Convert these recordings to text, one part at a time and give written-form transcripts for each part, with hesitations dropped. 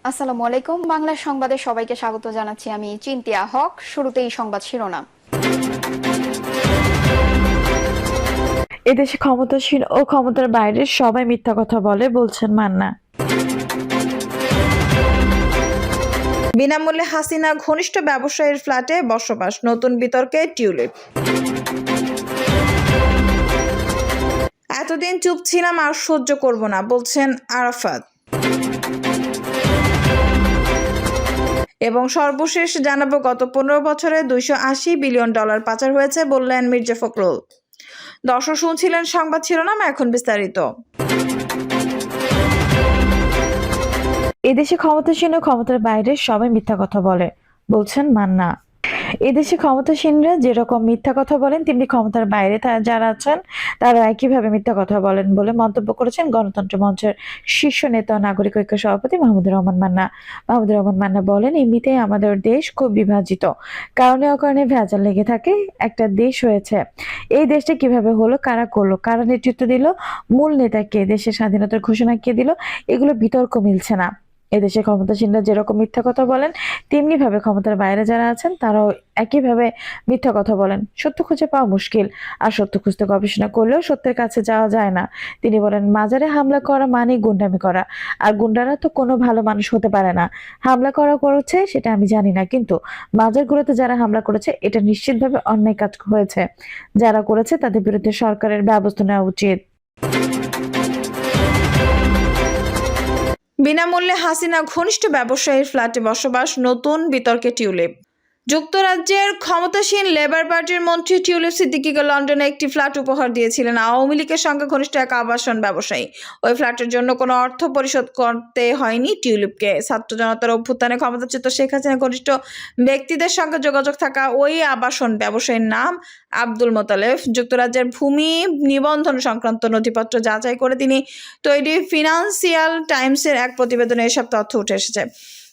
আসসালামু আলাইকুম। বাংলা সংবাদে সবাইকে স্বাগত জানাচ্ছি। আমি চিন্তিয়া হক। শুরুতেই সংবাদ শিরোনাম। এদেশে ক্ষমতাসীন ও ক্ষমতার বাইরের সবাই মিথ্যা কথা বলে, বলছেন মান্না। বিনামূল্যে হাসিনা ঘনিষ্ঠ ব্যবসায়ীর ফ্ল্যাটে বসবাস, নতুন বিতর্কে টিউলিপ। এতদিন চুপ ছিলাম, আর সহ্য করব না, বলছেন আরাফাত। এবং সর্বশেষ জানাবো, গত 15 বছরে $280 বিলিয়ন পাচার হয়েছে বললেন মির্জা ফখরুল। দর্শক শুনছিলেন সংবাদ শিরোনাম, এখন বিস্তারিত। এদেশে ক্ষমতাসীন ও ক্ষমতার বাইরের সবাই মিথ্যা কথা বলে, বলছেন মান্না। এদেশে ক্ষমতাসীনরা যেরকম মিথ্যা কথা বলেন, তেমনি ক্ষমতার বাইরে যারা আছেন তারা একইভাবে মিথ্যা কথা বলেন বলে মন্তব্য করেছেন গণতন্ত্র মঞ্চের শীর্ষ নেতা ও নাগরিক ঐক্য সভাপতি মাহমুদুর রহমান মান্না। মাহমুদুর রহমান মান্না বলেন, এমনিতেই আমাদের দেশ খুব বিভাজিত, কারণে অকারণে ভেজাল লেগে থাকে। একটা দেশ হয়েছে, এই দেশটা কিভাবে হলো, কারা করলো, কারা নেতৃত্ব দিল, মূল নেতা কে, দেশের স্বাধীনতার ঘোষণা কে দিল, এগুলো বিতর্ক মিলছে না। এদেশে ক্ষমতাসীনরা যেরকম মিথ্যা কথা বলেন, তেমনি ভাবে ক্ষমতার বাইরে যারা আছেন তারাও একইভাবে মিথ্যা কথা বলেন। সত্য খুঁজে পাওয়া মুশকিল, আর সত্য খুঁজতে গবেষণা করলেও সত্যের কাছে যাওয়া যায় না। তিনি বলেন, মাজারে হামলা করা মানে গুন্ডামি করা, আর গুন্ডারা তো কোনো ভালো মানুষ হতে পারে না। হামলা করা করেছে সেটা আমি জানি না, কিন্তু মাজারগুলোতে যারা হামলা করেছে এটা নিশ্চিতভাবে অন্যায় কাজ হয়েছে। যারা করেছে তাদের বিরুদ্ধে সরকারের ব্যবস্থা নেওয়া উচিত। বিনামূল্যে হাসিনা ঘনিষ্ঠ ব্যবসায়ীর ফ্ল্যাটে বসবাস, নতুন বিতর্কে টিউলিপ। যুক্তরাজ্যের ক্ষমতাসীন লেবার পার্টির মন্ত্রী টিউলিপ সিদ্দিকীকে লন্ডনে একটি ফ্ল্যাট উপহার দিয়েছিলেন আওয়ামী লীগের সঙ্গে ঘনিষ্ঠ এক আবাসন ব্যবসায়ী। ওই ফ্ল্যাটের জন্য কোনো অর্থ পরিশোধ করতে হয়নি টিউলিপকে। ছাত্র জনতার অভ্যুত্থানে ক্ষমতাচ্যুত শেখ হাসিনা ঘনিষ্ঠ ব্যক্তিদের সঙ্গে যোগাযোগ থাকা ওই আবাসন ব্যবসায়ীর নাম আব্দুল মোতালেব। যুক্তরাজ্যের ভূমি নিবন্ধন সংক্রান্ত নথিপত্র যাচাই করে তিনি তৈরি ফিনান্সিয়াল টাইমসের এক প্রতিবেদনে এসব তথ্য উঠে এসেছে।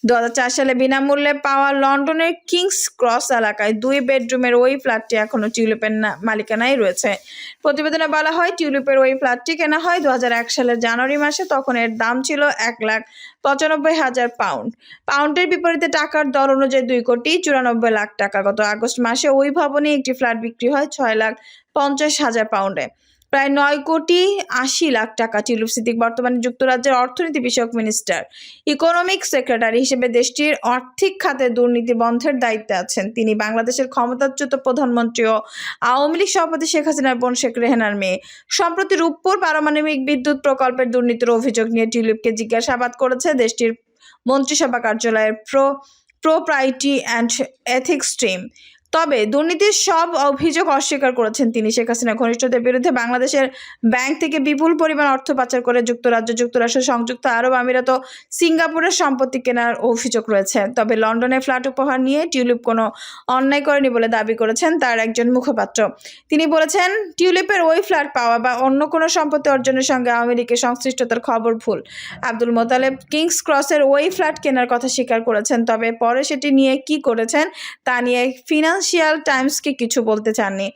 2004 সালে বিনামূল্যে পাওয়া লন্ডনের কিংস ক্রস এলাকায় 2 বেডরুমের ওই ফ্ল্যাটটি এখনো টিউলিপের মালিকানায় রয়েছে। প্রতিবেদনে বলা হয়, টিউলিপের ওই ফ্ল্যাটটি কেনা হয় 2001 সালের জানুয়ারি মাসে। তখন এর দাম ছিল £1,95,000। পাউন্ডের বিপরীতে টাকার দর অনুযায়ী £2,94,00,000। গত আগস্ট মাসে ওই ভবনে একটি ফ্ল্যাট বিক্রি হয় £6,50,000 প্রায় £9,80,00,000। টিউলিপ সিদ্দিক বর্তমানে যুক্তরাজ্যের অর্থনীতি বিষয়ক মিনিস্টার, ইকোনমিক সেক্রেটারি হিসেবে দেশটির আর্থিক খাতে দুর্নীতি বন্ধের দায়িত্বে আছেন। তিনি বাংলাদেশের ক্ষমতাচ্যুত প্রধানমন্ত্রী ও আওয়ামী লীগ সভাপতি শেখ হাসিনার বোন শেখ রেহানার মেয়ে। সম্প্রতি রূপপুর পারমাণবিক বিদ্যুৎ প্রকল্পের দুর্নীতির অভিযোগ নিয়ে টিউলিপকে জিজ্ঞাসাবাদ করেছে দেশটির মন্ত্রিসভা কার্যালয়ের প্রোপ্রাইটি অ্যান্ড এথিক্স টিম। তবে দুর্নীতির সব অভিযোগ অস্বীকার করেছেন তিনি। শেখ হাসিনা ঘনিষ্ঠদের বিরুদ্ধে বাংলাদেশের ব্যাংক থেকে বিপুল পরিমাণ অর্থ পাচার করে যুক্তরাজ্য, যুক্তরাষ্ট্র, সংযুক্ত আরব আমিরাত ও সিঙ্গাপুরের সম্পত্তি কেনার অভিযোগ রয়েছে। তবে লন্ডনে ফ্ল্যাট উপহার নিয়ে টিউলিপ কোনো অন্যায় করেনি বলে দাবি করেছেন তার একজন মুখপাত্র। তিনি বলেছেন, টিউলিপের ওই ফ্ল্যাট পাওয়া বা অন্য কোনো সম্পত্তি অর্জনের সঙ্গে আওয়ামী লীগের সংশ্লিষ্টতার খবর ভুল। আব্দুল মোতালেব কিংস ক্রসের ওই ফ্ল্যাট কেনার কথা স্বীকার করেছেন, তবে পরে সেটি নিয়ে কি করেছেন তা নিয়ে ফিনান্সিয়াল টাইমসকে কিছু বলতে চাননি।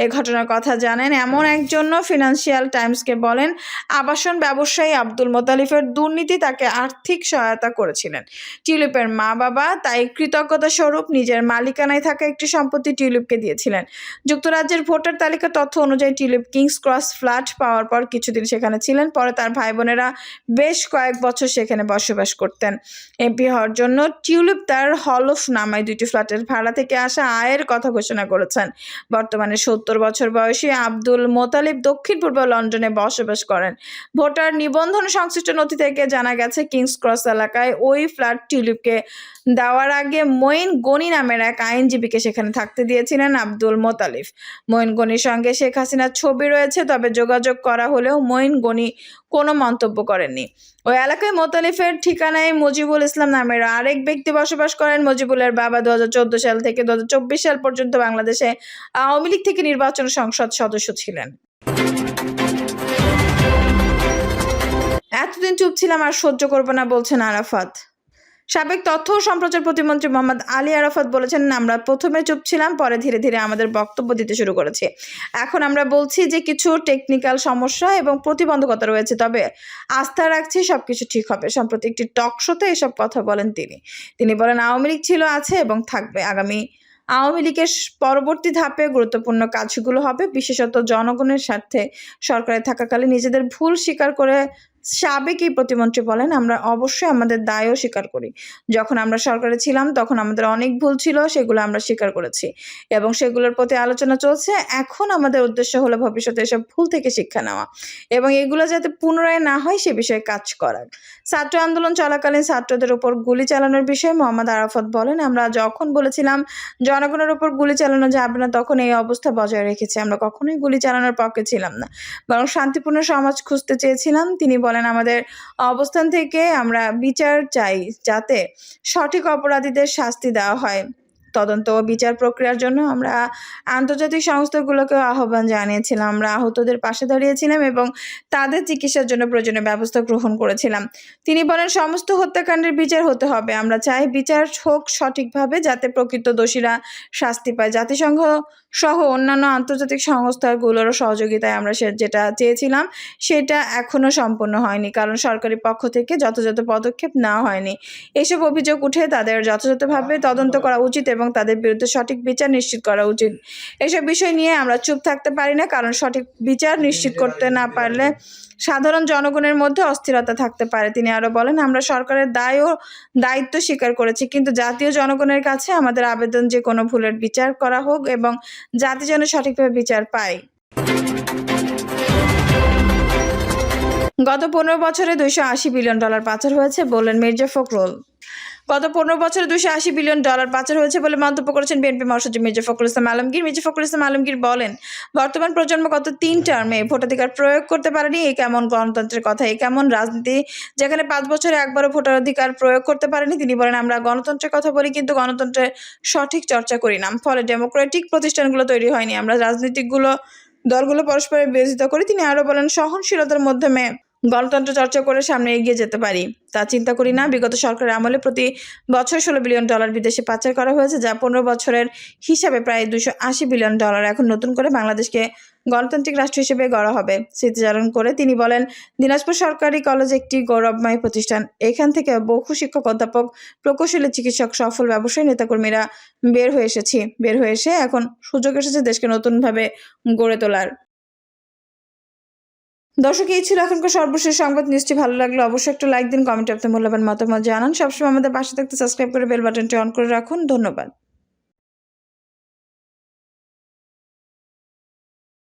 এ ঘটনার কথা জানেন এমন একজন ফিনান্সিয়াল টাইমসকে বলেন, আবাসন ব্যবসায়ী আব্দুল মোতালিফের দুর্নীতি তাকে আর্থিক সহায়তা করেছিলেন। টিউলিপের মা বাবা তাই কৃতজ্ঞতা স্বরূপ নিজের মালিকানায় থাকা একটি সম্পত্তি টিউলিপকে দিয়েছিলেন। যুক্তরাজ্যের ভোটার তালিকা তথ্য অনুযায়ী টিউলিপ কিংস ক্রস ফ্ল্যাট পাওয়ার পর কিছুদিন সেখানে ছিলেন। পরে তার ভাই বোনেরা বেশ কয়েক বছর সেখানে বসবাস করতেন। এমপি হওয়ার জন্য টিউলিপ তার হলফনামায় 2টি ফ্ল্যাটের ভাড়া থেকে আসা আয়ের কথা ঘোষণা করেছেন। বর্তমানে 70 বছর বয়সী আব্দুল মোতালিব দক্ষিণ পূর্ব লন্ডনে বসবাস করেন। ভোটার নিবন্ধন সংশ্লিষ্ট নথি থেকে জানা গেছে, কিংস ক্রস এলাকায় ওই ফ্ল্যাট টিউলিপকে দেওয়ার আগে মঈন গনি নামের এক আইনজীবীকে সেখানে থাকতে দিয়েছিলেন আব্দুল মোতালিব। মঈন গনির সঙ্গে শেখ হাসিনার ছবি রয়েছে, তবে যোগাযোগ করা হলেও মঈন গনি কোনো মন্তব্য করেননি। ওই এলাকায় মোতালিফের ঠিকানায় মুজিবুল ইসলাম নামের আরেক ব্যক্তি বসবাস করেন। মুজিবুলের বাবা 2014 সাল থেকে 2024 সাল পর্যন্ত বাংলাদেশে আওয়ামী লীগ থেকে নির্বাচন সংসদ সদস্য ছিলেন। এতদিন চুপ ছিলাম, আর সহ্য করব না, বলছেন আরাফাত। সাবেক তথ্য ও সম্প্রচার প্রতিমন্ত্রী মোহাম্মদ আলী আরাফাত বলেছেন, আমরা প্রথমে চুপ ছিলাম, পরে ধীরে ধীরে আমাদের বক্তব্য দিতে শুরু করেছি। এখন আমরা বলছি যে কিছু টেকনিক্যাল সমস্যা এবং প্রতিবন্ধকতা রয়েছে, তবে আস্থা রাখছি সবকিছু ঠিক হবে। সম্প্রতি একটি টক শোতে এসব কথা বলেন তিনি বলেন, আওয়ামী লীগ ছিল, আছে এবং থাকবে। আগামী আওয়ামী লীগের পরবর্তী ধাপে গুরুত্বপূর্ণ কাজগুলো হবে, বিশেষত জনগণের স্বার্থে সরকারে থাকাকালে নিজেদের ভুল স্বীকার করে সাবেক এই প্রতিমন্ত্রী বলেন, আমরা অবশ্যই আমাদের দায়ও স্বীকার করি। যখন আমরা সরকারে ছিলাম তখন আমাদের অনেক ভুল ছিল, সেগুলো আমরা স্বীকার করেছি এবং সেগুলোর প্রতি আলোচনা চলছে। এখন আমাদের উদ্দেশ্য হলো ভবিষ্যতে এসব ভুল থেকে শিক্ষা নেওয়া এবং এগুলো যাতে পুনরায় না হয় সে বিষয়ে কাজ করা। ছাত্র আন্দোলন চলাকালীন ছাত্রদের উপর গুলি চালানোর বিষয়ে মোহাম্মদ আরাফাত বলেন, আমরা যখন বলেছিলাম জনগণের উপর গুলি চালানো যাবে না তখন এই অবস্থা বজায় রেখেছি। আমরা কখনোই গুলি চালানোর পক্ষে ছিলাম না, বরং শান্তিপূর্ণ সমাজ খুঁজতে চেয়েছিলাম। তিনি বলেন, আমাদের অবস্থান থেকে আমরা বিচার চাই, যাতে সঠিক অপরাধীদের শাস্তি দেওয়া হয়। তদন্ত ও বিচার প্রক্রিয়ার জন্য আমরা আন্তর্জাতিক সংস্থাগুলোকে আহ্বান জানিয়েছিলাম। আমরা আহতদের পাশে দাঁড়িয়েছিলাম এবং তাদের চিকিৎসার জন্য প্রয়োজনীয় ব্যবস্থা গ্রহণ করেছিলাম। তিনি বলেন, সমস্ত হত্যাকাণ্ডের বিচার হতে হবে। আমরা চাই বিচার হোক সঠিকভাবে, যাতে প্রকৃত দোষীরা শাস্তি পায়। জাতিসংঘ সহ অন্যান্য আন্তর্জাতিক সংস্থাগুলোরও সহযোগিতায় আমরা যেটা চেয়েছিলাম সেটা এখনো সম্পন্ন হয়নি, কারণ সরকারি পক্ষ থেকে যথাযথ পদক্ষেপ নেওয়া হয়নি। এসব অভিযোগ উঠে তাদের যথাযথভাবে তদন্ত করা উচিত এবং তাদের বিরুদ্ধে সঠিক বিচার নিশ্চিত করা উচিত। এসব বিষয় নিয়ে আমরা চুপ থাকতে পারি না, কারণ সঠিক বিচার নিশ্চিত করতে না পারলে সাধারণ জনগণের মধ্যে অস্থিরতা থাকতে পারে। তিনি আরো বলেন, আমরা সরকারের দায় ও দায়িত্ব স্বীকার করেছি, কিন্তু জাতীয় জনগণের কাছে আমাদের আবেদন যে কোনো ভুলের বিচার করা হোক এবং জাতি যেন সঠিকভাবে বিচার পায়। গত 15 বছরে $280 বিলিয়ন পাচার হয়েছে বললেন মির্জা ফখরুল। গত 15 বছরে $280 বিলিয়ন পাচার হয়েছে বলে মন্তব্য করেছেন বিএনপি মহাসচিব মির্জা ফখরুল ইসলাম আলমগীর। মির্জা ফখরুল ইসলাম আলমগীর বলেন, বর্তমান প্রজন্ম গত 3 টার্মে ভোটাধিকার প্রয়োগ করতে পারেনি। এই কেমন গণতন্ত্রের কথা, এই কেমন রাজনীতি যেখানে 5 বছরে একবারও ভোটাধিকার প্রয়োগ করতে পারেনি। তিনি বলেন, আমরা গণতন্ত্রের কথা বলি কিন্তু গণতন্ত্রের সঠিক চর্চা করি না, ফলে ডেমোক্রেটিক প্রতিষ্ঠানগুলো তৈরি হয়নি। আমরা দলগুলো পরস্পরের বিরোধিতা করি। তিনি আরো বলেন, সহনশীলতার মাধ্যমে গণতন্ত্র চর্চা করে সামনে এগিয়ে যেতে পারি, তা চিন্তা করি না। বিগত সরকারের আমলে প্রতি বছর $16 বিলিয়ন বিদেশে পাচার করা হয়েছে, যা 15 বছরের হিসাবে প্রায় $280 বিলিয়ন। এখন নতুন করে বাংলাদেশকে গণতান্ত্রিক রাষ্ট্র হিসেবে গড়া হবে। স্মৃতিচারণ করে তিনি বলেন, দিনাজপুর সরকারি কলেজ একটি গৌরবময় প্রতিষ্ঠান। এখান থেকে বহু শিক্ষক, অধ্যাপক, প্রকৌশলী, চিকিৎসক, সফল ব্যবসায়ী, নেতাকর্মীরা বের হয়ে এসে এখন সুযোগ এসেছে দেশকে নতুনভাবে গড়ে তোলার। দর্শক, এই ছিল এখনকার সর্বশেষ সংবাদ। নিউজটি ভালো লাগলে অবশ্যই একটা লাইক দিন, কমেন্টে আপনার মূল্যবান মতামত জানান। সবসময় আমাদের পাশে থাকতে সাবস্ক্রাইব করে বেল বাটনটি অন করে রাখুন। ধন্যবাদ।